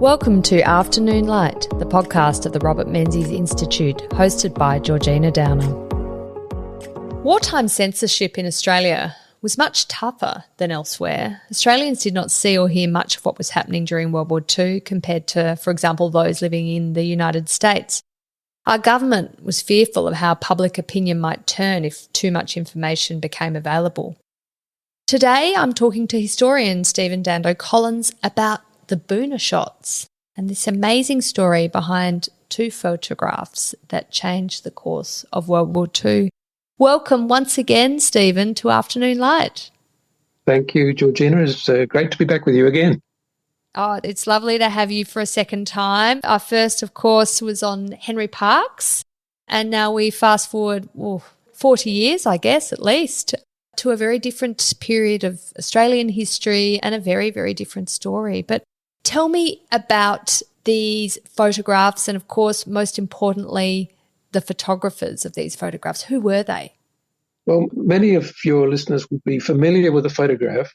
Welcome to Afternoon Light, the podcast of the Robert Menzies Institute, hosted by Georgina Downer. Wartime censorship in Australia was much tougher than elsewhere. Australians did not see or hear much of what was happening during World War II compared to, for example, those living in the United States. Our government was fearful of how public opinion might turn if too much information became available. Today, I'm talking to historian Stephen Dando-Collins about the Boona shots and this amazing story behind two photographs that changed the course of World War II. Welcome once again, Stephen, to Afternoon Light. Thank you, Georgina. It's great to be back with you again. Oh, it's lovely to have you for a second time. Our first, of course, was on Henry Parkes, and now we fast forward 40 years, I guess, at least, to a very different period of Australian history and a very, very different story. But tell me about these photographs and, of course, most importantly, the photographers of these photographs. Who were they? Well, many of your listeners would be familiar with a photograph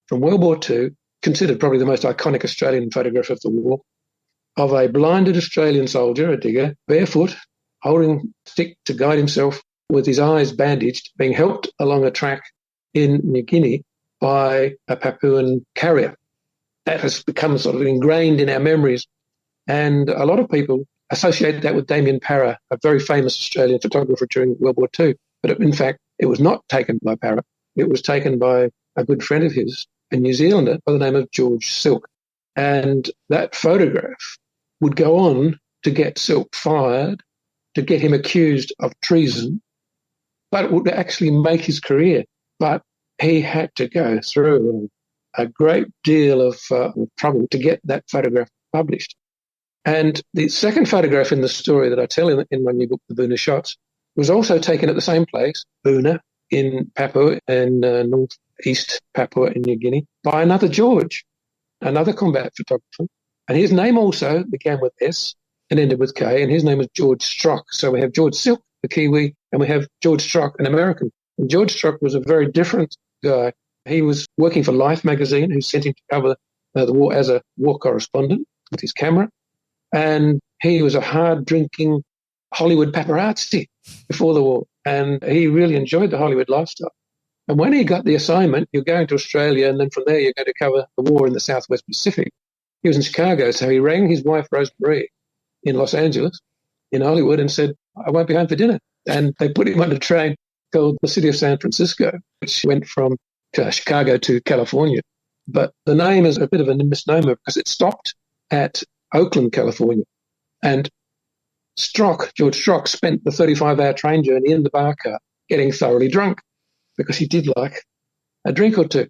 from World War II, considered probably the most iconic Australian photograph of the war, of a blinded Australian soldier, a digger, barefoot, holding a stick to guide himself with his eyes bandaged, being helped along a track in New Guinea by a Papuan carrier. That has become sort of ingrained in our memories. And a lot of people associate that with Damien Parra, a very famous Australian photographer during World War II. But in fact, it was not taken by Parra. It was taken by a good friend of his, a New Zealander by the name of George Silk. And that photograph would go on to get Silk fired, to get him accused of treason, but it would actually make his career. But he had to go through a great deal of trouble to get that photograph published. And the second photograph in the story that I tell in my new book, The Boona Shots, was also taken at the same place, Boona, in Papua and northeast Papua in New Guinea, by another George, another combat photographer. And his name also began with S and ended with K, and his name was George Strock. So we have George Silk, the Kiwi, and we have George Strock, an American. And George Strock was a very different guy. He was working for Life magazine, who sent him to cover the war as a war correspondent with his camera. And he was a hard-drinking Hollywood paparazzi before the war. And he really enjoyed the Hollywood lifestyle. And when he got the assignment, you're going to Australia, and then from there you're going to cover the war in the Southwest Pacific. He was in Chicago, so he rang his wife, Rosemary, in Los Angeles, in Hollywood, and said, I won't be home for dinner. And they put him on a train called the City of San Francisco, which went from Chicago to California. But the name is a bit of a misnomer because it stopped at Oakland, California. And George Strock, spent the 35-hour train journey in the bar car getting thoroughly drunk because he did like a drink or two.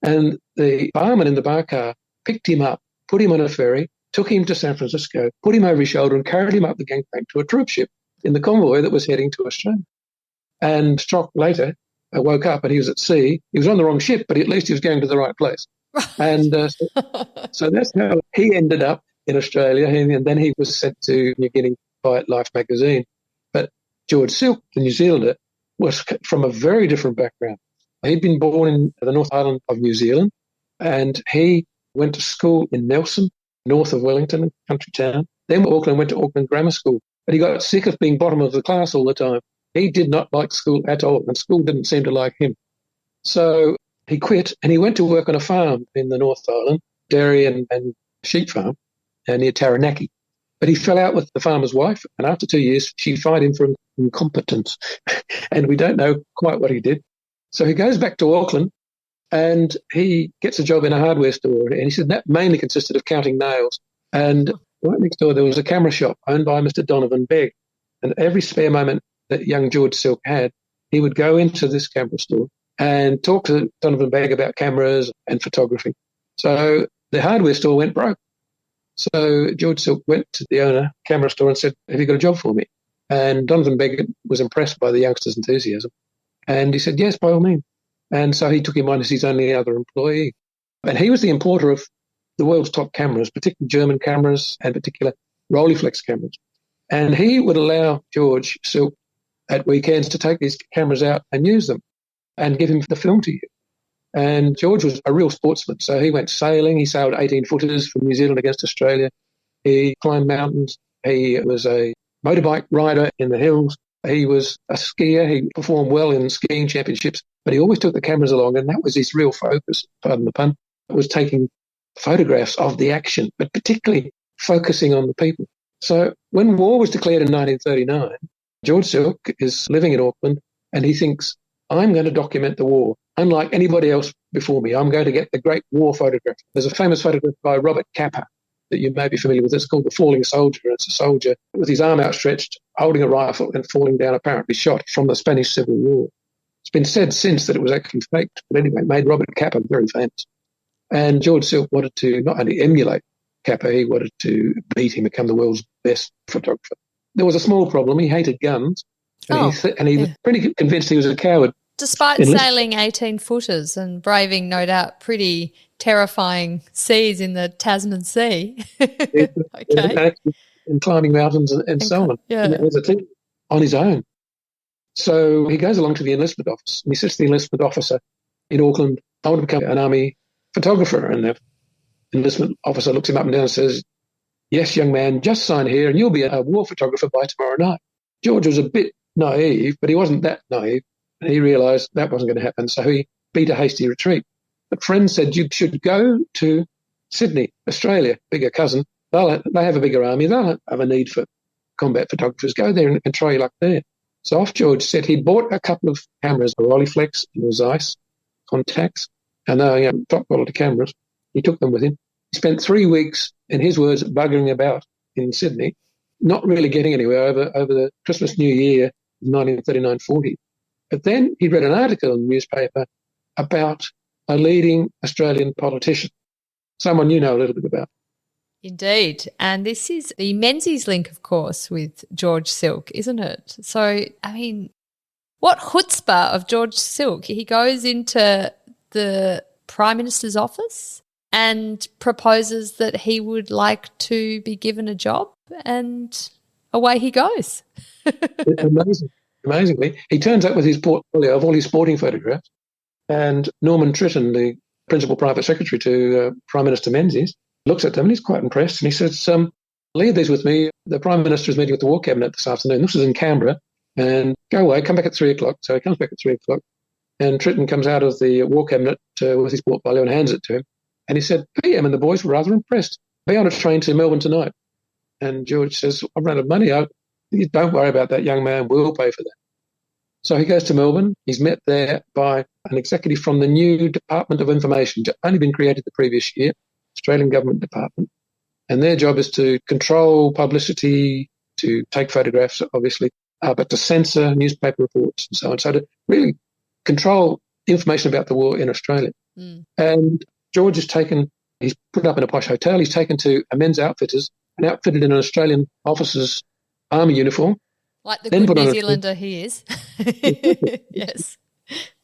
And the barman in the bar car picked him up, put him on a ferry, took him to San Francisco, put him over his shoulder and carried him up the gangplank to a troop ship in the convoy that was heading to Australia. And Strock later woke up and he was at sea. He was on the wrong ship, but at least he was going to the right place. And so that's how he ended up in Australia. And then he was sent to New Guinea by Life magazine. But George Silk, the New Zealander, was from a very different background. He'd been born in the North Island of New Zealand, and he went to school in Nelson, north of Wellington, a country town. Then Auckland, went to Auckland Grammar School. But he got sick of being bottom of the class all the time. He did not like school at all, and school didn't seem to like him. So he quit, and he went to work on a farm in the North Island, dairy and sheep farm, near Taranaki. But he fell out with the farmer's wife, and after 2 years, she fired him for incompetence. And we don't know quite what he did. So he goes back to Auckland, and he gets a job in a hardware store. And he said that mainly consisted of counting nails. And right next door, there was a camera shop owned by Mr. Donovan Begg. And every spare moment that young George Silk had, he would go into this camera store and talk to Donovan Begg about cameras and photography. So the hardware store went broke. So George Silk went to the owner, camera store, and said, have you got a job for me? And Donovan Begg was impressed by the youngster's enthusiasm. And he said, yes, by all means. And so he took him on as his only other employee. And he was the importer of the world's top cameras, particularly German cameras and particular Rolleiflex cameras. And he would allow George Silk at weekends to take these cameras out and use them and give him the film to use. And George was a real sportsman. So he went sailing. He sailed 18-footers from New Zealand against Australia. He climbed mountains. He was a motorbike rider in the hills. He was a skier. He performed well in skiing championships, but he always took the cameras along, and that was his real focus, pardon the pun, was taking photographs of the action, but particularly focusing on the people. So when war was declared in 1939, George Silk is living in Auckland, and he thinks, I'm going to document the war. Unlike anybody else before me, I'm going to get the great war photograph. There's a famous photograph by Robert Capa that you may be familiar with. It's called The Falling Soldier. It's a soldier with his arm outstretched, holding a rifle and falling down, apparently shot from the Spanish Civil War. It's been said since that it was actually faked, but anyway, it made Robert Capa very famous. And George Silk wanted to not only emulate Capa, he wanted to beat him, become the world's best photographer. There was a small problem. He hated guns, and he was pretty convinced he was a coward. Despite sailing 18-footers and braving, no doubt, pretty terrifying seas in the Tasman Sea. Okay. And climbing mountains and so on. Yeah. And as a team on his own. So he goes along to the enlistment office, and he says to the enlistment officer in Auckland, I want to become an army photographer. And the enlistment officer looks him up and down and says, yes, young man, just sign here and you'll be a war photographer by tomorrow night. George was a bit naive, but he wasn't that naive. And he realised that wasn't going to happen, so he beat a hasty retreat. But friends said, you should go to Sydney, Australia, bigger cousin. They have a bigger army. They'll have a need for combat photographers. Go there and try your luck there. So off George set. He bought a couple of cameras, a Rolleiflex and Zeiss contacts, and they top quality cameras. He took them with him. He spent 3 weeks, in his words, buggering about in Sydney, not really getting anywhere over the Christmas New Year, 1939-40. But then he read an article in the newspaper about a leading Australian politician, someone you know a little bit about. Indeed. And this is the Menzies link, of course, with George Silk, isn't it? So, I mean, what chutzpah of George Silk. He goes into the Prime Minister's office and proposes that he would like to be given a job, and away he goes. Amazingly, he turns up with his portfolio of all his sporting photographs, and Norman Tritton, the principal private secretary to Prime Minister Menzies, looks at them and he's quite impressed, and he says, leave these with me. The Prime Minister is meeting with the War Cabinet this afternoon. This is in Canberra, and go away, come back at 3 o'clock. So he comes back at 3 o'clock, and Tritton comes out of the War Cabinet with his portfolio and hands it to him. And he said, PM and the boys were rather impressed. Be on a train to Melbourne tonight. And George says, I've run out of money. Don't worry about that, young man. We'll pay for that. So he goes to Melbourne. He's met there by an executive from the new Department of Information, only been created the previous year, Australian Government Department. And their job is to control publicity, to take photographs, obviously, but to censor newspaper reports and so on. So to really control information about the war in Australia. Mm. And George is taken, he's put up in a posh hotel. He's taken to a men's outfitters and outfitted in an Australian officer's army uniform. Like the good New Zealander he is. Yes.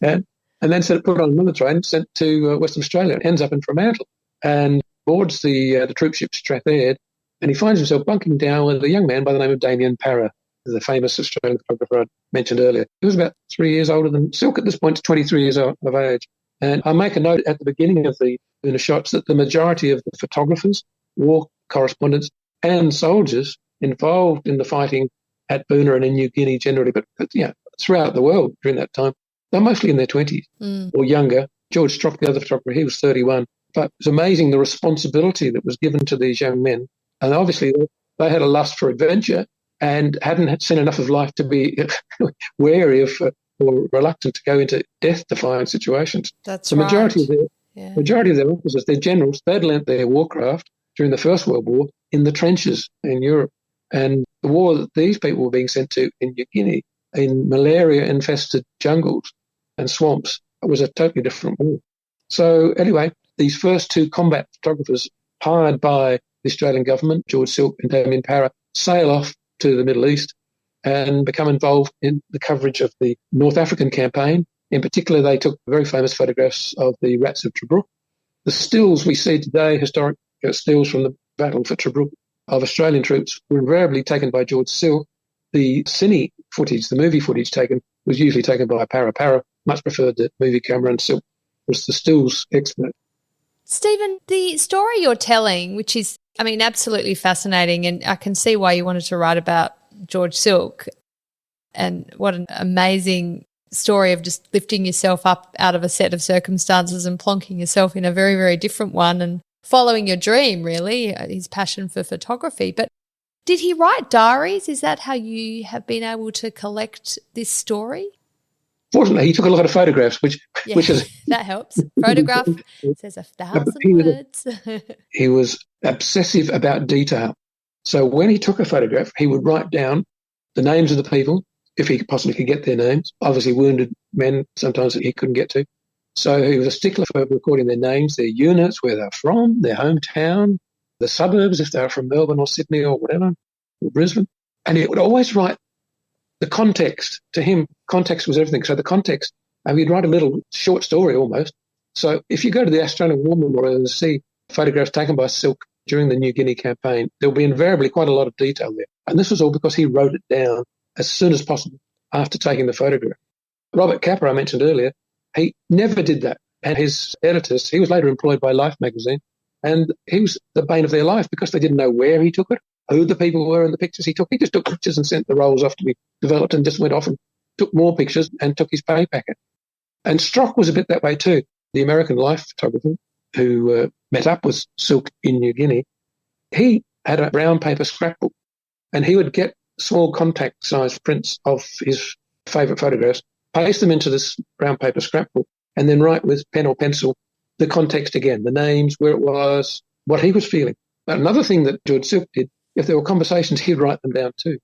And then put on another train, sent to Western Australia, and ends up in Fremantle and boards the troop ship Strathaired, and he finds himself bunking down with a young man by the name of Damien Parra, the famous Australian photographer I mentioned earlier. He was about 3 years older than Silk at this point, 23 years of age. And I make a note at the beginning of the shots that the majority of the photographers, war correspondents and soldiers involved in the fighting at Boona and in New Guinea generally, but throughout the world during that time, they're mostly in their 20s or younger. George Strock, the other photographer, he was 31. But it was amazing the responsibility that was given to these young men. And obviously they had a lust for adventure and hadn't seen enough of life to be wary of or reluctant to go into death-defying situations. That's the majority of their officers, their generals, they'd learnt their warcraft during the First World War in the trenches in Europe. And the war that these people were being sent to in New Guinea, in malaria-infested jungles and swamps, was a totally different war. So anyway, these first two combat photographers hired by the Australian government, George Silk and Damien Parra, sail off to the Middle East and become involved in the coverage of the North African campaign. In particular, they took very famous photographs of the Rats of Tobruk. The stills we see today, historic stills from the Battle for Tobruk of Australian troops, were invariably taken by George Silk. The cine footage, the movie footage taken, was usually taken by Parra. Parra much preferred the movie camera, and Silk was the stills expert. Stephen, the story you're telling, which is, absolutely fascinating, and I can see why you wanted to write about George Silk, and what an amazing story of just lifting yourself up out of a set of circumstances and plonking yourself in a very, very different one and following your dream, really, his passion for photography. But did he write diaries? Is that how you have been able to collect this story? Fortunately, he took a lot of photographs, which is... That helps. Photograph says 1,000 words. He was obsessive about detail. So when he took a photograph, he would write down the names of the people, if he possibly could get their names. Obviously, wounded men sometimes he couldn't get to. So he was a stickler for recording their names, their units, where they're from, their hometown, the suburbs, if they're from Melbourne or Sydney or whatever, or Brisbane. And he would always write the context. To him, context was everything. So the context, he'd write a little short story almost. So if you go to the Australian War Memorial and see photographs taken by Silk during the New Guinea campaign, there'll be invariably quite a lot of detail there. And this was all because he wrote it down as soon as possible after taking the photograph. Robert Capa, I mentioned earlier, he never did that. And his editors, he was later employed by Life magazine, and he was the bane of their life because they didn't know where he took it, who the people were in the pictures he took. He just took pictures and sent the rolls off to be developed and just went off and took more pictures and took his pay packet. And Strock was a bit that way too. The American Life photographer who met up with Silk in New Guinea, he had a brown paper scrapbook, and he would get small contact-sized prints of his favourite photographs, paste them into this brown paper scrapbook, and then write with pen or pencil the context again, the names, where it was, what he was feeling. But another thing that George Silk did, if there were conversations, he'd write them down too.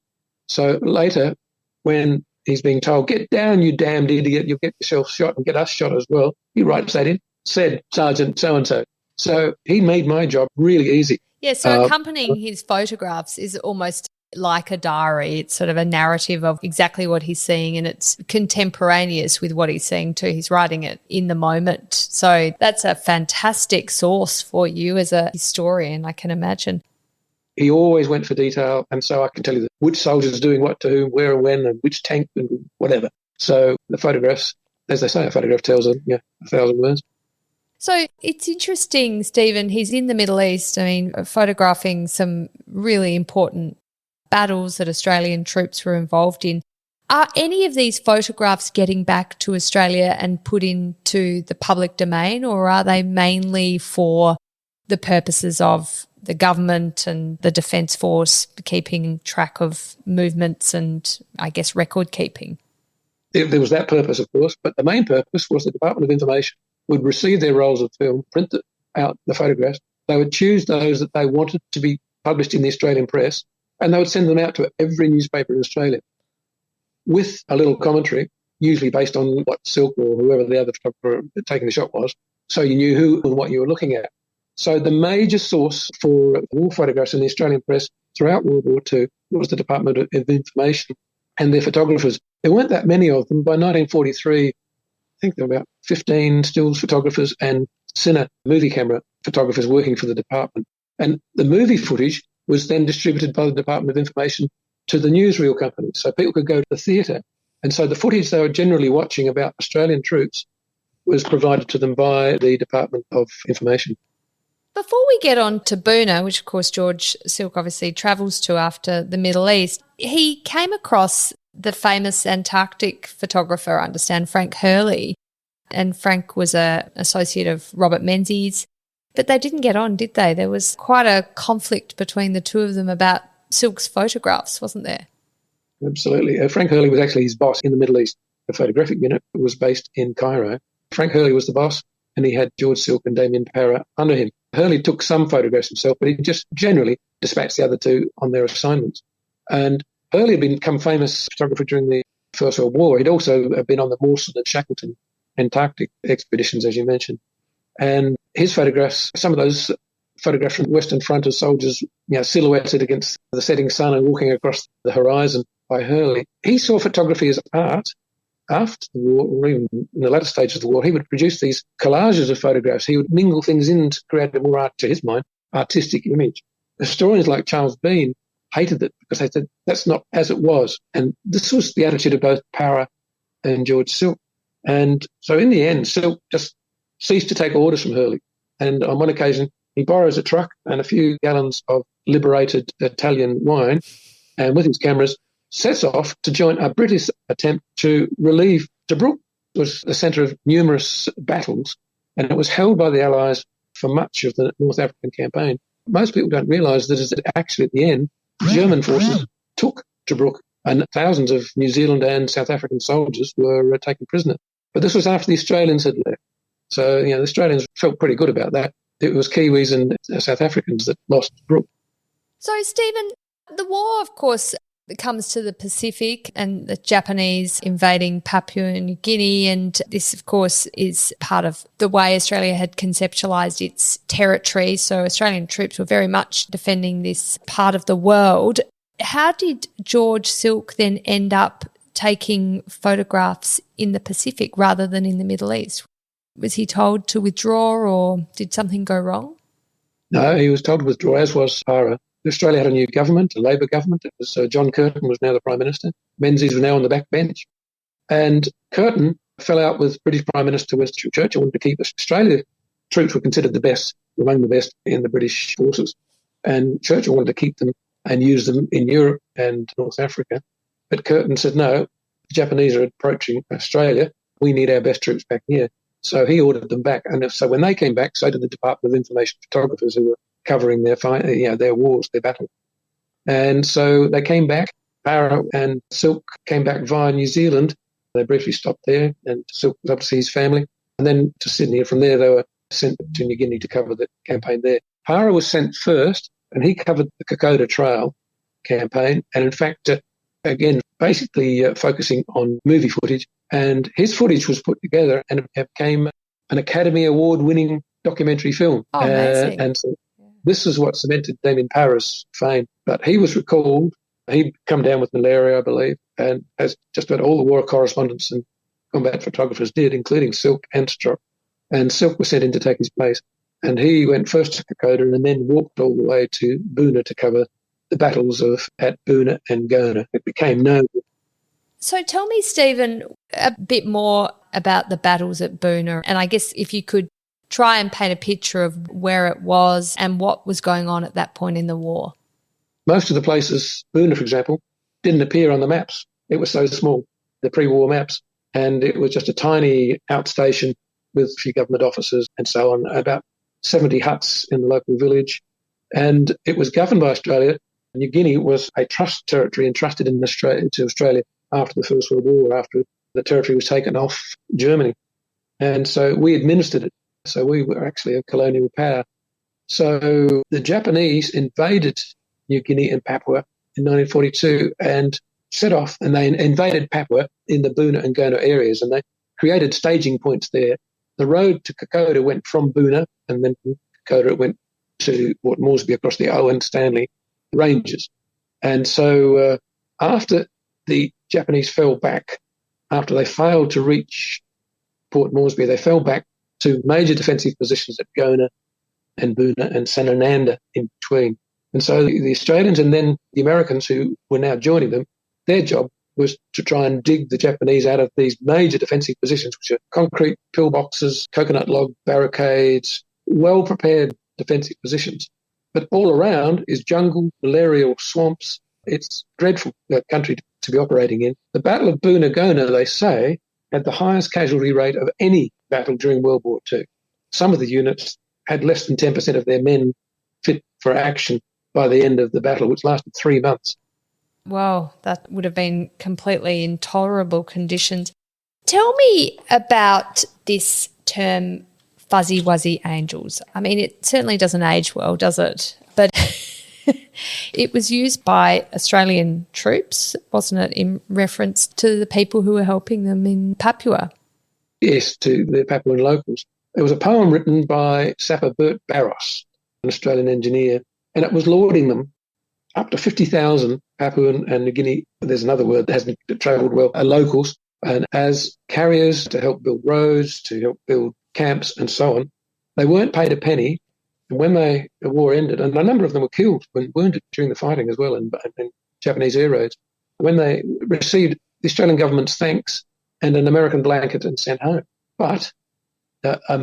So later, when he's being told, "Get down, you damned idiot, you'll get yourself shot and get us shot as well," he writes that in, "Said Sergeant so-and-so." So he made my job really easy. Yeah, so accompanying his photographs is almost like a diary. It's sort of a narrative of exactly what he's seeing, and it's contemporaneous with what he's seeing too. He's writing it in the moment. So that's a fantastic source for you as a historian, I can imagine. He always went for detail, and so I can tell you which soldier's doing what to whom, where and when, and which tank and whatever. So the photographs, as they say, a photograph tells 1,000 words. So it's interesting, Stephen, he's in the Middle East, photographing some really important battles that Australian troops were involved in. Are any of these photographs getting back to Australia and put into the public domain, or are they mainly for the purposes of the government and the Defence Force keeping track of movements and, I guess, record keeping? There was that purpose, of course, but the main purpose was the Department of Information would receive their rolls of film, print out the photographs. They would choose those that they wanted to be published in the Australian press, and they would send them out to every newspaper in Australia with a little commentary, usually based on what Silk or whoever the other photographer taking the shot was, so you knew who and what you were looking at. So the major source for war photographs in the Australian press throughout World War II was the Department of Information and their photographers. There weren't that many of them. By 1943, I think there were about 15 stills photographers and cine movie camera photographers working for the department. And the movie footage was then distributed by the Department of Information to the newsreel companies, so people could go to the theatre. And so the footage they were generally watching about Australian troops was provided to them by the Department of Information. Before we get on to Buna, which of course George Silk obviously travels to after the Middle East, he came across the famous Antarctic photographer, I understand, Frank Hurley. And Frank was an associate of Robert Menzies. But they didn't get on, did they? There was quite a conflict between the two of them about Silk's photographs, wasn't there? Absolutely. Frank Hurley was actually his boss in the Middle East. The photographic unit was based in Cairo. Frank Hurley was the boss, and he had George Silk and Damien Parra under him. Hurley took some photographs himself, but he just generally dispatched the other two on their assignments. And Hurley had become famous photographer during the First World War. He'd also been on the Mawson and Shackleton Antarctic expeditions, as you mentioned. And his photographs, some of those photographs from the Western Front as soldiers, silhouetted against the setting sun and walking across the horizon by Hurley. He saw photography as art. After the war, or even in the latter stages of the war, he would produce these collages of photographs. He would mingle things in to create a more, to his mind, artistic image. Historians like Charles Bean hated it because they said that's not as it was. And this was the attitude of both Parra and George Silk. And so in the end, Silk just ceased to take orders from Hurley. And on one occasion, he borrows a truck and a few gallons of liberated Italian wine, and with his cameras sets off to join a British attempt to relieve Tobruk. It was the centre of numerous battles, and it was held by the Allies for much of the North African campaign. Most people don't realise that actually at the end, German forces took Tobruk, and thousands of New Zealand and South African soldiers were taken prisoner. But this was after the Australians had left. So, the Australians felt pretty good about that. It was Kiwis and South Africans that lost Tobruk. So, Stephen, the war, of course, comes to the Pacific and the Japanese invading Papua New Guinea, and this, of course, is part of the way Australia had conceptualised its territory. So Australian troops were very much defending this part of the world. How did George Silk then end up taking photographs in the Pacific rather than in the Middle East? Was he told to withdraw, or did something go wrong? No, he was told to withdraw, as was Para. Australia had a new government, a Labor government. It was John Curtin was now the Prime Minister. Menzies was now on the back bench. And Curtin fell out with British Prime Minister Winston Churchill, wanted to keep Australia. Troops were considered the best, among the best in the British forces. And Churchill wanted to keep them and use them in Europe and North Africa. But Curtin said, no, the Japanese are approaching Australia. We need our best troops back here. So he ordered them back. And so when they came back, so did the Department of Information photographers who were covering their wars, their battle. And so they came back. Para and Silk came back via New Zealand. They briefly stopped there, and Silk was up to see his family. And then to Sydney. From there, they were sent to New Guinea to cover the campaign there. Para was sent first, and he covered the Kokoda Trail campaign. And in fact, again, basically focusing on movie footage. And his footage was put together and it became an Academy Award-winning documentary film. Oh, amazing. And so this is what cemented Damien Para's fame. But he was recalled. He'd come down with malaria, I believe, and as just about all the war correspondents and combat photographers did, including Silk and Strock. And Silk was sent in to take his place. And he went first to Kokoda and then walked all the way to Boona to cover the battles at Boona and Gona. It became known. So tell me, Stephen, a bit more about the battles at Boona. And I guess if you could try and paint a picture of where it was and what was going on at that point in the war. Most of the places, Boona, for example, didn't appear on the maps. It was so small, the pre-war maps. And it was just a tiny outstation with a few government offices and so on, about 70 huts in the local village. And it was governed by Australia. New Guinea was a trust territory entrusted to Australia after the First World War, after the territory was taken off Germany. And so we administered it. So we were actually a colonial power. So the Japanese invaded New Guinea and Papua in 1942 and set off, and they invaded Papua in the Boona and Gona areas, and they created staging points there. The road to Kokoda went from Boona, and then from Kokoda it went to Port Moresby across the Owen Stanley ranges. And so after the Japanese fell back, after they failed to reach Port Moresby, they fell back to major defensive positions at Gona and Boona and Sanananda in between. And so the Australians and then the Americans who were now joining them, their job was to try and dig the Japanese out of these major defensive positions, which are concrete pillboxes, coconut log barricades, well-prepared defensive positions. But all around is jungle, malarial swamps. It's dreadful country to be operating in. The Battle of Boona Gona, they say, had the highest casualty rate of any battle during World War II. Some of the units had less than 10% of their men fit for action by the end of the battle, which lasted 3 months. Wow, that would have been completely intolerable conditions. Tell me about this term fuzzy wuzzy angels. I mean, it certainly doesn't age well, does it? But it was used by Australian troops, wasn't it, in reference to the people who were helping them in Papua? Yes, to the Papuan locals. It was a poem written by sapper Bert Barros, an Australian engineer, and it was lauding them. Up to 50,000 Papuan and New Guinea, there's another word that hasn't travelled well, are locals, and as carriers to help build roads, to help build camps and so on. They weren't paid a penny, and when the war ended, and a number of them were killed and wounded during the fighting as well in Japanese air raids, when they received the Australian government's thanks and an American blanket and sent home. But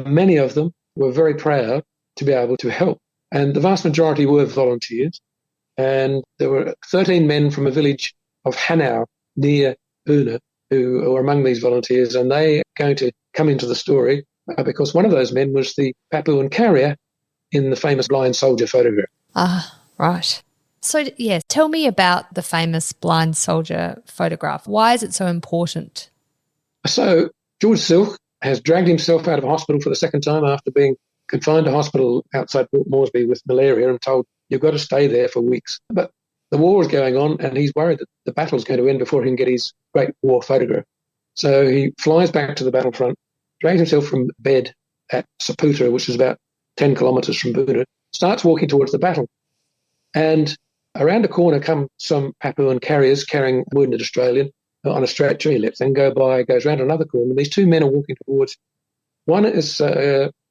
many of them were very proud to be able to help. And the vast majority were volunteers. And there were 13 men from a village of Hanau near Buna who were among these volunteers, and they are going to come into the story because one of those men was the Papuan carrier in the famous blind soldier photograph. Ah, right. So, yes, tell me about the famous blind soldier photograph. Why is it so important? So George Silk has dragged himself out of hospital for the second time after being confined to hospital outside Port Moresby with malaria and told, you've got to stay there for weeks. But the war is going on and he's worried that the battle is going to end before he can get his great war photograph. So he flies back to the battlefront, drags himself from bed at Saputo, which is about 10 kilometres from Buna, starts walking towards the battle. And around a corner come some Papuan carriers carrying a wounded Australian on a stretcher. He lets them go by, goes round another corner, and these two men are walking towards. One is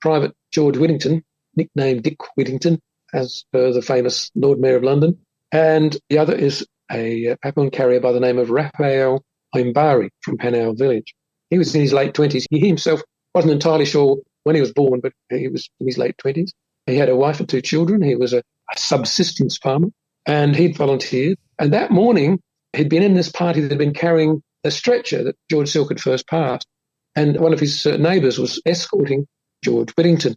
Private George Whittington, nicknamed Dick Whittington, as per the famous Lord Mayor of London, and the other is a Papuan carrier by the name of Raphael Oimbari from Hanau village. He was in his late 20s. He himself wasn't entirely sure when he was born, but he was in his late 20s. He had a wife and two children. He was a subsistence farmer, and he'd volunteered. And that morning, he'd been in this party that had been carrying a stretcher that George Silk had first passed. And one of his neighbours was escorting George Whittington.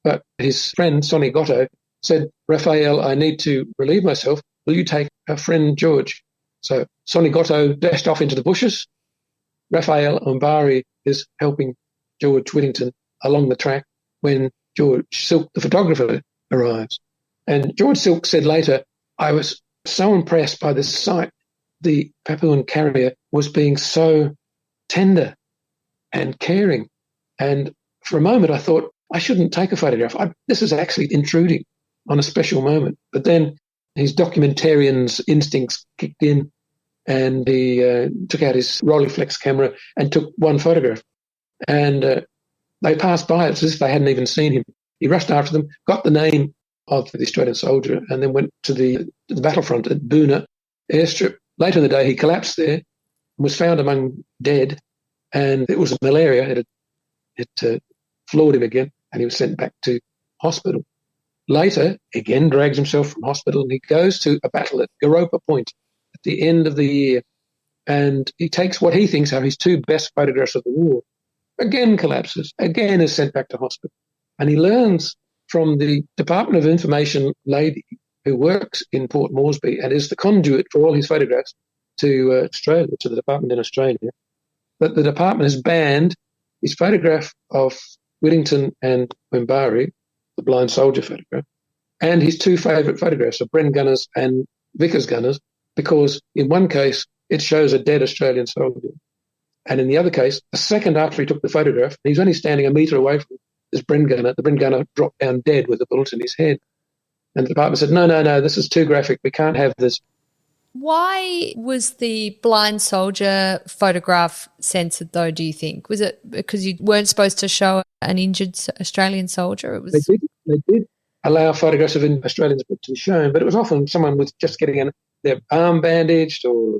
But his friend, Sonny Gotto, said, Raphael, I need to relieve myself. Will you take our friend George? So Sonny Gotto dashed off into the bushes. Raphael Ombari is helping George Whittington along the track when George Silk, the photographer, arrives. And George Silk said later, I was so impressed by this sight. The Papuan carrier was being so tender and caring. And for a moment I thought, I shouldn't take a photograph. This is actually intruding on a special moment. But then his documentarian's instincts kicked in and he took out his Rolleiflex camera and took one photograph. And they passed by it as if they hadn't even seen him. He rushed after them, got the name of the Australian soldier, and then went to the battlefront at Buna airstrip. Later in the day, he collapsed there and was found among dead, and it was malaria. It floored him again, and he was sent back to hospital. Later, again drags himself from hospital, and he goes to a battle at Goropa Point at the end of the year, and he takes what he thinks are his two best photographs of the war. Again collapses, again is sent back to hospital. And he learns from the Department of Information lady who works in Port Moresby and is the conduit for all his photographs to Australia, to the department in Australia, that the department has banned his photograph of Whittington and Wembari, the blind soldier photograph, and his two favourite photographs of Bren Gunners and Vickers Gunners, because in one case it shows a dead Australian soldier. And in the other case, a second after he took the photograph, he's only standing a metre away from this Bren Gunner. The Bren Gunner dropped down dead with a bullet in his head. And the department said, no, this is too graphic. We can't have this. Why was the blind soldier photograph censored, though, do you think? Was it because you weren't supposed to show an injured Australian soldier? They did allow photographs of Australians to be shown, but it was often someone with just getting their arm bandaged or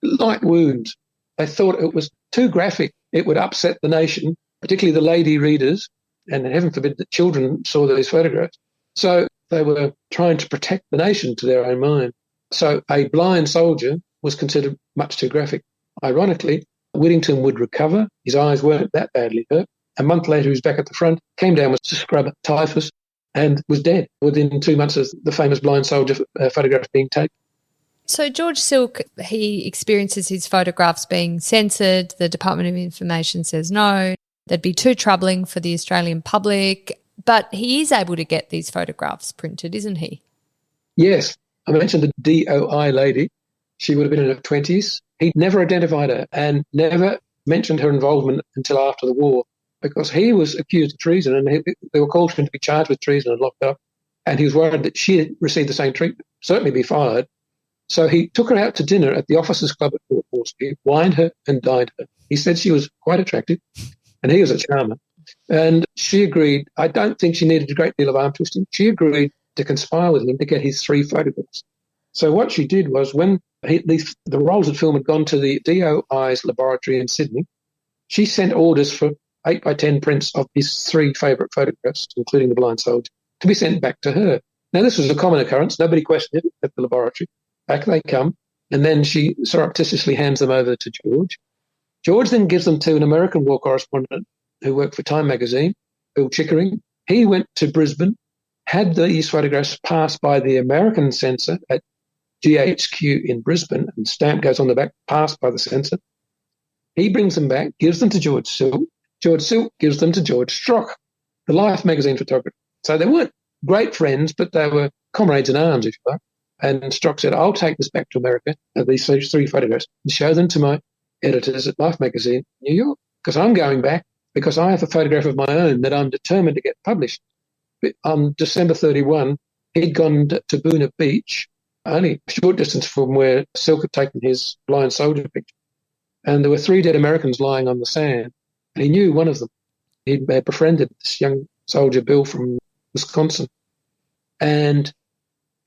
light wounds. They thought it was too graphic. It would upset the nation, particularly the lady readers, and heaven forbid that children saw these photographs. So they were trying to protect the nation to their own mind. So a blind soldier was considered much too graphic. Ironically, Whittington would recover. His eyes weren't that badly hurt. A month later, he was back at the front, came down with scrub typhus, and was dead within 2 months of the famous blind soldier photograph being taken. So George Silk, he experiences his photographs being censored. The Department of Information says no. That'd be too troubling for the Australian public. But he is able to get these photographs printed, isn't he? Yes. I mentioned the DOI lady. She would have been in her 20s. He never identified her and never mentioned her involvement until after the war because he was accused of treason and they were called for him to be charged with treason and locked up. And he was worried that she had received the same treatment, certainly be fired. So he took her out to dinner at the Officers' Club at Port Moresby, wined her and dined her. He said she was quite attractive and he was a charmer. And she agreed. I don't think she needed a great deal of arm twisting. She agreed to conspire with him to get his 3 photographs. So what she did was when the rolls of film had gone to the DOI's laboratory in Sydney, she sent orders for 8 by 10 prints of his 3 favourite photographs, including the blind soldier, to be sent back to her. Now, this was a common occurrence. Nobody questioned it at the laboratory. Back they come, and then she surreptitiously hands them over to George. George then gives them to an American war correspondent who worked for Time magazine, Bill Chickering. He went to Brisbane, had these photographs passed by the American censor at GHQ in Brisbane, and stamp goes on the back, passed by the censor. He brings them back, gives them to George Silk. George Silk gives them to George Strock, the Life magazine photographer. So they weren't great friends, but they were comrades in arms, if you like. And Strock said, I'll take this back to America, these 3 photographs, and show them to my editors at Life magazine in New York, because I'm going back because I have a photograph of my own that I'm determined to get published. But on December 31, he'd gone to Boonah Beach, only a short distance from where Silk had taken his blind soldier picture. And there were 3 dead Americans lying on the sand, and he knew one of them. He'd befriended this young soldier, Bill, from Wisconsin. And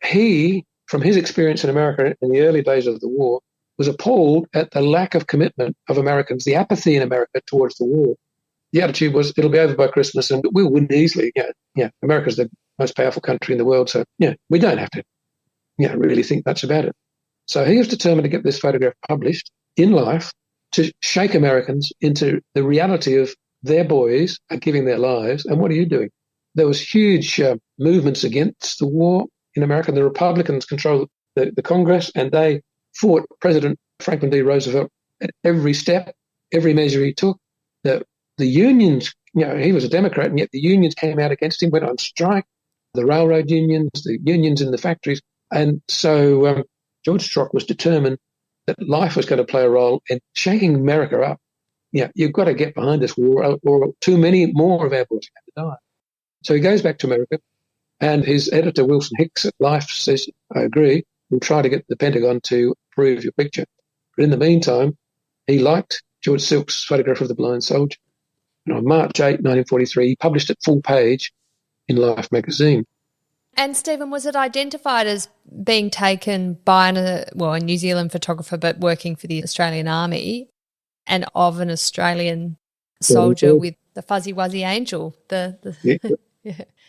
he, from his experience in America in the early days of the war, was appalled at the lack of commitment of Americans, the apathy in America towards the war. The attitude was, it'll be over by Christmas and we'll win easily. America's the most powerful country in the world, so, we don't have to, really think much about it. So he was determined to get this photograph published in Life to shake Americans into the reality of their boys are giving their lives, and what are you doing? There was huge movements against the war in America. The Republicans controlled the Congress, and they fought President Franklin D. Roosevelt at every step, every measure he took. The unions, he was a Democrat, and yet the unions came out against him, went on strike, the railroad unions, the unions in the factories. And so George Strock was determined that Life was going to play a role in shaking America up. You've got to get behind this war, or too many more of our boys are going to die. So he goes back to America, and his editor, Wilson Hicks at Life, says, I agree, we'll try to get the Pentagon to approve your picture. But in the meantime, he liked George Silk's photograph of the blind soldier. And on March 8, 1943, he published it full page in Life magazine. And, Stephen, was it identified as being taken by a New Zealand photographer but working for the Australian Army, and of an Australian soldier with the fuzzy wuzzy angel?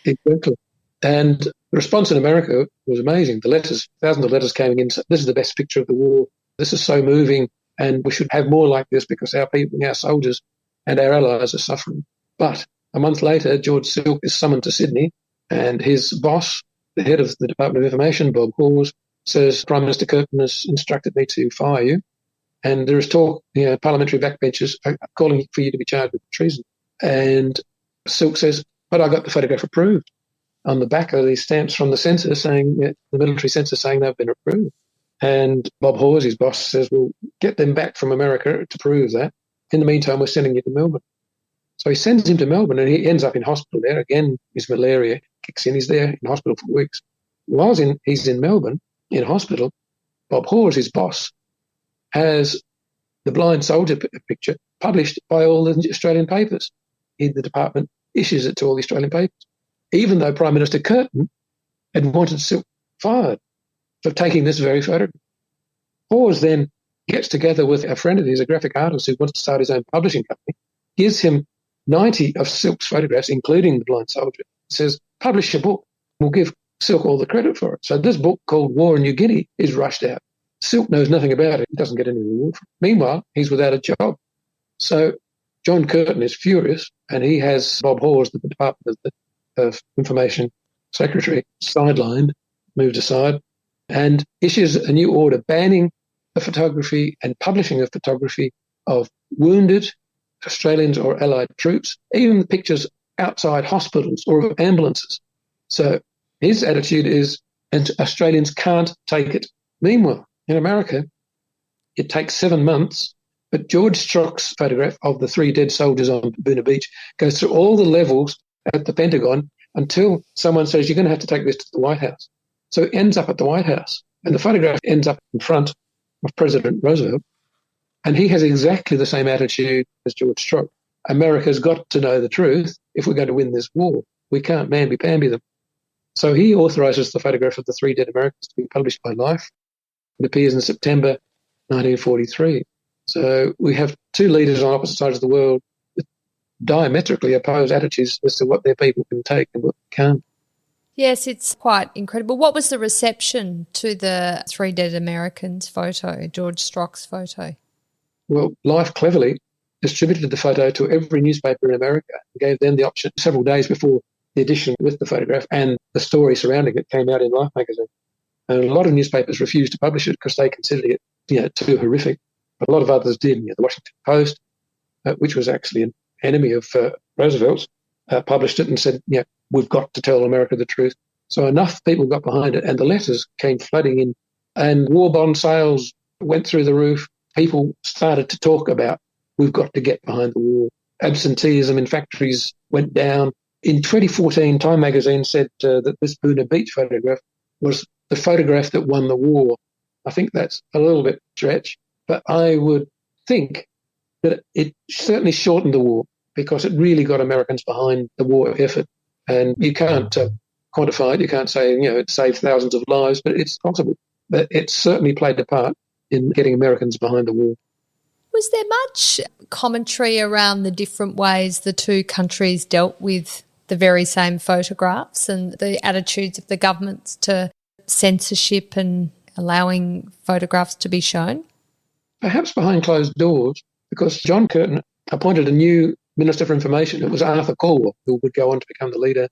Exactly. And the response in America was amazing. The letters, thousands of letters came in. This is the best picture of the war. This is so moving, and we should have more like this because our people, our soldiers and our allies are suffering. But a month later, George Silk is summoned to Sydney, and his boss, the head of the Department of Information, Bob Hawes, says, Prime Minister Curtin has instructed me to fire you. And there is talk, parliamentary backbenchers are calling for you to be charged with treason. And Silk says, but I got the photograph approved. On the back of these stamps from the censor saying, the military censor saying they've been approved. And Bob Hawes, his boss, says, well, get them back from America to prove that. In the meantime, we're sending you to Melbourne. So he sends him to Melbourne, and he ends up in hospital there. Again, his malaria kicks in. He's there in hospital for weeks. While he's in Melbourne, in hospital, Bob Hawes, his boss, has the blind soldier picture published by all the Australian papers. The department issues it to all the Australian papers, even though Prime Minister Curtin had wanted Silk fired for taking this very photograph. Hawes then gets together with a friend of his, a graphic artist who wants to start his own publishing company, gives him 90 of Silk's photographs, including the blind soldier, says, publish a book. We'll give Silk all the credit for it. So this book called War in New Guinea is rushed out. Silk knows nothing about it. He doesn't get any reward from it. Meanwhile, he's without a job. So John Curtin is furious, and he has Bob Hawes, the Department of Information Secretary, sidelined, moved aside, and issues a new order banning the photography and publishing of photography of wounded Australians or Allied troops, even the pictures outside hospitals or of ambulances. So his attitude is, and Australians can't take it. Meanwhile, in America, it takes 7 months, but George Strock's photograph of the 3 dead soldiers on Boonah Beach goes through all the levels at the Pentagon until someone says, you're going to have to take this to the White House. So it ends up at the White House, and the photograph ends up in front of President Roosevelt, and he has exactly the same attitude as George Strock. America's got to know the truth if we're going to win this war. We can't mamby-pamby them. So he authorises the photograph of the 3 dead Americans to be published by Life. It appears in September 1943. So we have 2 leaders on opposite sides of the world with diametrically opposed attitudes as to what their people can take and what they can't. Yes, it's quite incredible. What was the reception to the 3 dead Americans photo, George Strock's photo? Well, Life cleverly distributed the photo to every newspaper in America and gave them the option several days before the edition with the photograph and the story surrounding it came out in Life magazine. And a lot of newspapers refused to publish it because they considered it too horrific. But a lot of others did. The Washington Post, which was actually an enemy of Roosevelt's, published it and said, we've got to tell America the truth. So enough people got behind it and the letters came flooding in and war bond sales went through the roof. People started to talk about, we've got to get behind the war. Absenteeism in factories went down. In 2014, Time magazine said that this Boonah Beach photograph was the photograph that won the war. I think that's a little bit stretch, but I would think that it certainly shortened the war because it really got Americans behind the war effort. And you can't quantify it. You can't say, it saved thousands of lives, but it's possible. But it certainly played a part in getting Americans behind the war. Was there much commentary around the different ways the two countries dealt with the very same photographs and the attitudes of the governments to censorship and allowing photographs to be shown? Perhaps behind closed doors, because John Curtin appointed a new Minister for Information. It was Arthur Calwell, who would go on to become the leader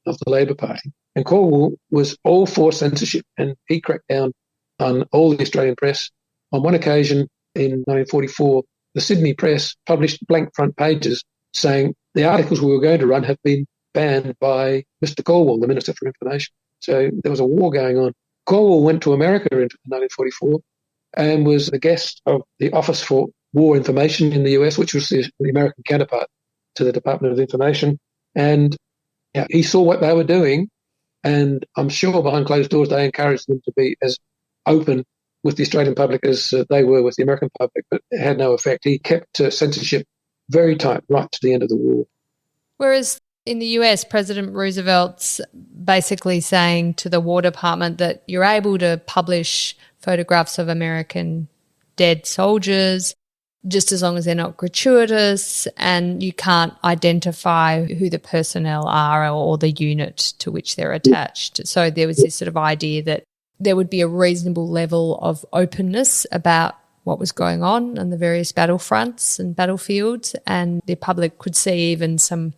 of the Labor Party. And Calwell was all for censorship, and he cracked down on all the Australian press. On one occasion in 1944, the Sydney Press published blank front pages saying the articles we were going to run have been banned by Mr. Calwell, the Minister for Information. So there was a war going on. Calwell went to America in 1944 and was the guest of the Office for War Information in the US, which was the American counterpart to the Department of Information. And he saw what they were doing, and I'm sure behind closed doors they encouraged them to be as open with the Australian public as they were with the American public, but it had no effect. He kept censorship very tight right to the end of the war. Whereas in the US, President Roosevelt's basically saying to the War Department that you're able to publish photographs of American dead soldiers just as long as they're not gratuitous and you can't identify who the personnel are or the unit to which they're attached. So there was this sort of idea that there would be a reasonable level of openness about what was going on the various battlefronts and battlefields, and the public could see even some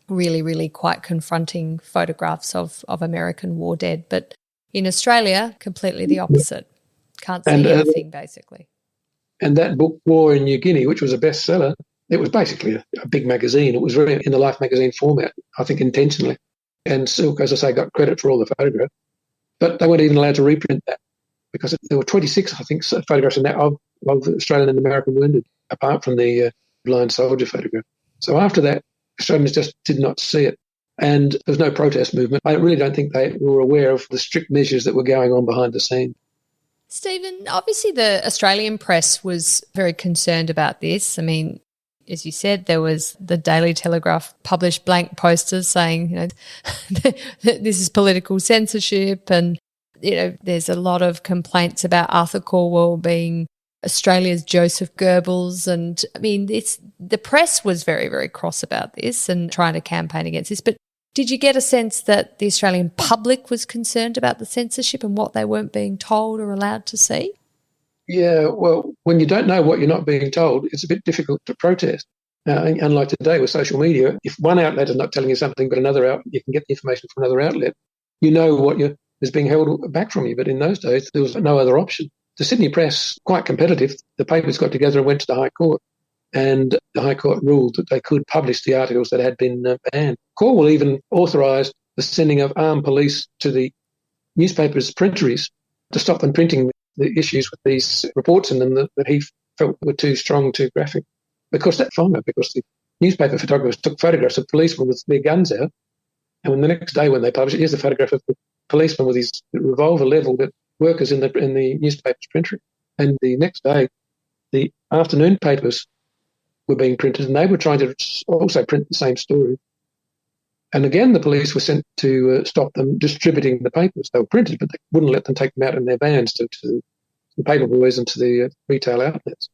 really, really quite confronting photographs of American war dead. But in Australia, completely the opposite. Can't see anything, basically. And that book, War in New Guinea, which was a bestseller, it was basically a big magazine. It was very in the Life magazine format, I think intentionally. And Silk, as I say, got credit for all the photographs. But they weren't even allowed to reprint that because there were 26, I think, photographs in that of Australian and American wounded, apart from the blind soldier photograph. So after that, Australians just did not see it. And there was no protest movement. I really don't think they were aware of the strict measures that were going on behind the scenes. Stephen, obviously the Australian press was very concerned about this. I mean, as you said, there was the Daily Telegraph published blank posters saying, this is political censorship, and, there's a lot of complaints about Arthur Calwell being Australia's Joseph Goebbels. And, I mean, the press was very, very cross about this and trying to campaign against this. But did you get a sense that the Australian public was concerned about the censorship and what they weren't being told or allowed to see? Yeah, well, when you don't know what you're not being told, it's a bit difficult to protest. Unlike today with social media, if one outlet is not telling you something but another outlet, you can get the information from another outlet. You know what is being held back from you. But in those days, there was no other option. The Sydney Press, quite competitive, the papers got together and went to the High Court. And the High Court ruled that they could publish the articles that had been banned. Calwell even authorised the sending of armed police to the newspapers' printeries to stop them printing the issues with these reports in them that he felt were too strong, too graphic. Because the newspaper photographers took photographs of policemen with their guns out, and when the next day when they published it, here's a photograph of the policeman with his revolver levelled at workers in the newspaper's printery. And the next day, the afternoon papers were being printed, and they were trying to also print the same story. And again, the police were sent to stop them distributing the papers. They were printed, but they wouldn't let them take them out in their vans to the paper boys and to the retail outlets.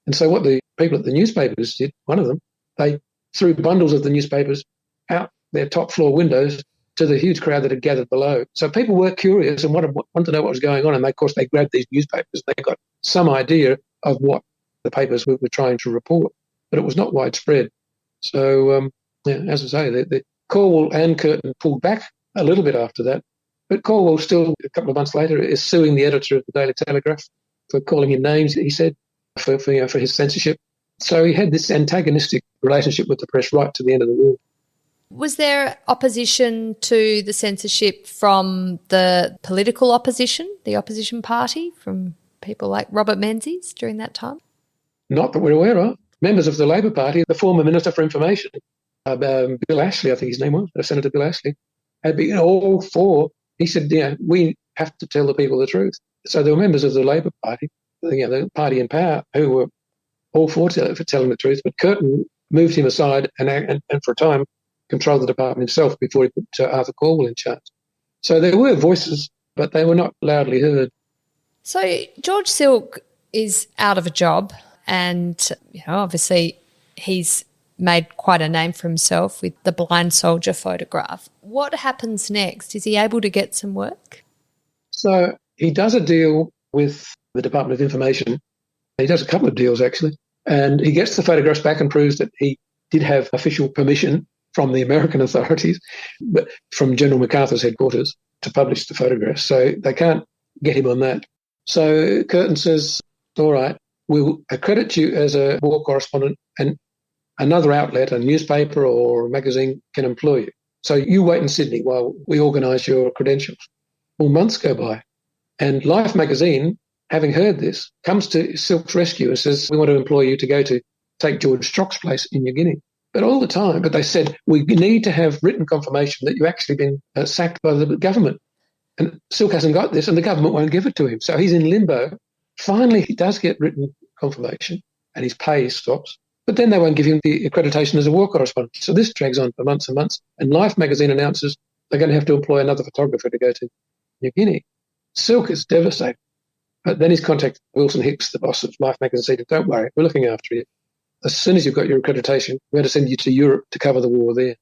And so what the people at the newspapers did, one of them, they threw bundles of the newspapers out their top floor windows to the huge crowd that had gathered below. So people were curious and wanted to know what was going on. And of course, they grabbed these newspapers. They got some idea of what the papers were trying to report, but it was not widespread. So, as I say, the Cornwall and Curtin pulled back a little bit after that. But Cornwall still, a couple of months later, is suing the editor of the Daily Telegraph for calling him names, he said, for his censorship. So he had this antagonistic relationship with the press right to the end of the war. Was there opposition to the censorship from the political opposition, the opposition party, from people like Robert Menzies during that time? Not that we're aware of. Members of the Labor Party, the former Minister for Information, Bill Ashley, I think his name was, Senator Bill Ashley, had been all for, he said, we have to tell the people the truth. So there were members of the Labor Party, the party in power, who were all for telling the truth, but Curtin moved him aside and for a time controlled the department himself before he put Arthur Cornwall in charge. So there were voices, but they were not loudly heard. So George Silk is out of a job and, obviously he's made quite a name for himself with the blind soldier photograph. What happens next? Is he able to get some work? So he does a deal with the Department of Information. He does a couple of deals, actually, and he gets the photographs back and proves that he did have official permission from the American authorities, but from General MacArthur's headquarters, to publish the photographs. So they can't get him on that. So Curtin says, all right, we'll accredit you as a war correspondent and another outlet, a newspaper or a magazine, can employ you. So you wait in Sydney while we organise your credentials. Well, months go by, and Life magazine, having heard this, comes to Silk's rescue and says, we want to employ you to take George Strock's place in New Guinea. But they said, we need to have written confirmation that you've actually been sacked by the government. And Silk hasn't got this, and the government won't give it to him. So he's in limbo. Finally, he does get written confirmation, and his pay stops. But then they won't give him the accreditation as a war correspondent. So this drags on for months and months. And Life magazine announces they're going to have to employ another photographer to go to New Guinea. Silk is devastated. But then he's contacted Wilson Hicks, the boss of Life magazine, and said, don't worry, we're looking after you. As soon as you've got your accreditation, we're going to send you to Europe to cover the war there.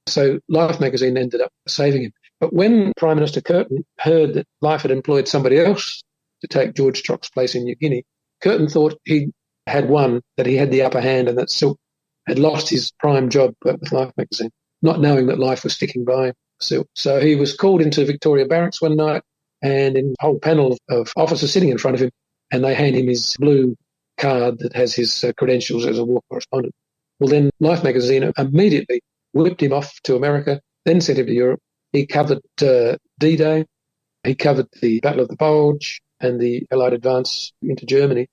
So Life magazine ended up saving him. But when Prime Minister Curtin heard that Life had employed somebody else to take George Strock's place in New Guinea, Curtin thought he had won, that he had the upper hand, and that Silk had lost his prime job with Life magazine, not knowing that Life was sticking by Silk. So he was called into Victoria Barracks one night, and in a whole panel of officers sitting in front of him, and they hand him his blue card that has his credentials as a war correspondent. Well, then Life magazine immediately whipped him off to America, then sent him to Europe. He covered D-Day, he covered the Battle of the Bulge and the Allied advance into Germany.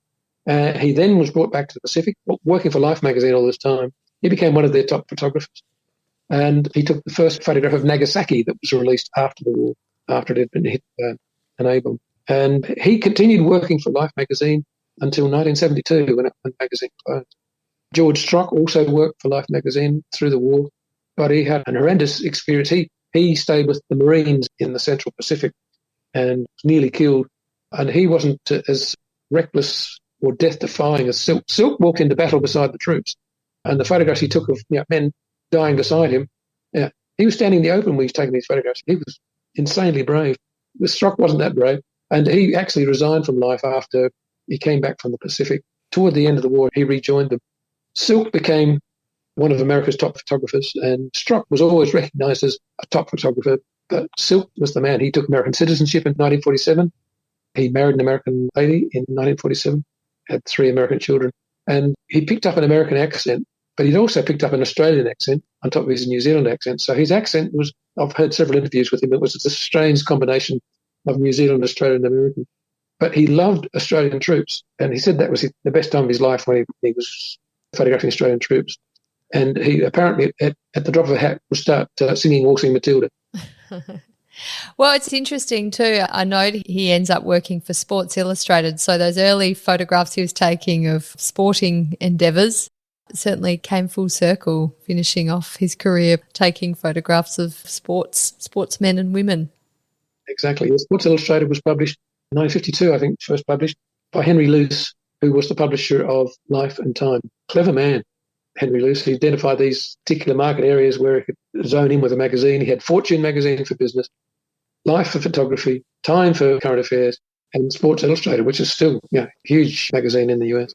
He then was brought back to the Pacific, working for Life magazine all this time. He became one of their top photographers. And he took the first photograph of Nagasaki that was released after the war, after it had been hit by an A-bomb. And he continued working for Life magazine until 1972 when the magazine closed. George Strock also worked for Life magazine through the war, but he had an horrendous experience. He stayed with the Marines in the Central Pacific and was nearly killed. And he wasn't as reckless or death-defying as Silk. Silk walked into battle beside the troops, and the photographs he took of men dying beside him, he was standing in the open when he was taking these photographs. He was insanely brave. Strock wasn't that brave, and he actually resigned from Life after he came back from the Pacific. Toward the end of the war, he rejoined them. Silk became one of America's top photographers, and Strock was always recognised as a top photographer, but Silk was the man. He took American citizenship in 1947. He married an American lady in 1947, had 3 American children, and he picked up an American accent, but he'd also picked up an Australian accent on top of his New Zealand accent. So his accent was, I've heard several interviews with him, it was a strange combination of New Zealand, Australian, and American. But he loved Australian troops, and he said that was the best time of his life when he was photographing Australian troops. And he apparently, at the drop of a hat, would start singing Waltzing Matilda. Well, it's interesting too. I know he ends up working for Sports Illustrated, so those early photographs he was taking of sporting endeavours certainly came full circle, finishing off his career taking photographs of sportsmen and women. Exactly. Sports Illustrated was published in 1952, I think, first published by Henry Luce, who was the publisher of Life and Time. Clever man. Henry Luce. He identified these particular market areas where he could zone in with a magazine. He had Fortune magazine for business, Life for photography, Time for current affairs, and Sports Illustrated, which is still a huge magazine in the US.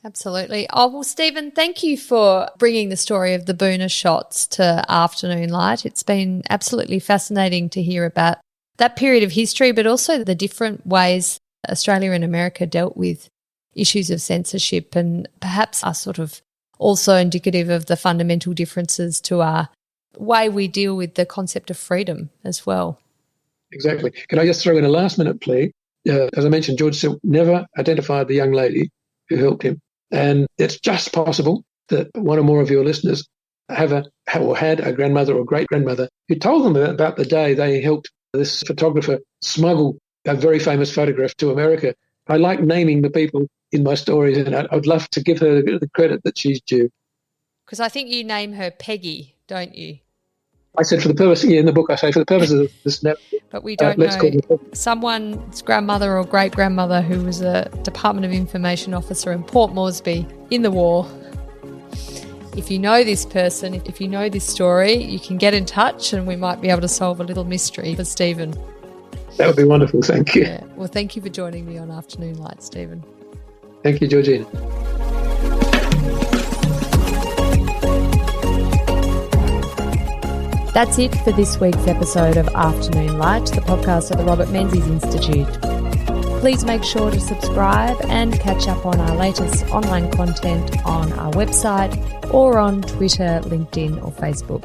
Absolutely. Oh, well, Stephen, thank you for bringing the story of the Booner shots to Afternoon Light. It's been absolutely fascinating to hear about that period of history, but also the different ways Australia and America dealt with issues of censorship, and perhaps are sort of also indicative of the fundamental differences to our way we deal with the concept of freedom as well. Exactly. Can I just throw in a last-minute plea? As I mentioned, George Silk never identified the young lady who helped him. And it's just possible that one or more of your listeners had a grandmother or great-grandmother who told them about the day they helped this photographer smuggle a very famous photograph to America. I like naming the people in my stories, and I'd love to give her the credit that she's due. Because I think you name her Peggy, don't you? I said for the purpose, in the book I say for the purposes of this narrative. But we don't know someone's grandmother or great-grandmother who was a Department of Information officer in Port Moresby in the war. If you know this person, if you know this story, you can get in touch and we might be able to solve a little mystery for Stephen. That would be wonderful, thank you. Yeah. Well, thank you for joining me on Afternoon Light, Stephen. Thank you, Georgina. That's it for this week's episode of Afternoon Light, the podcast of the Robert Menzies Institute. Please make sure to subscribe and catch up on our latest online content on our website or on Twitter, LinkedIn or Facebook.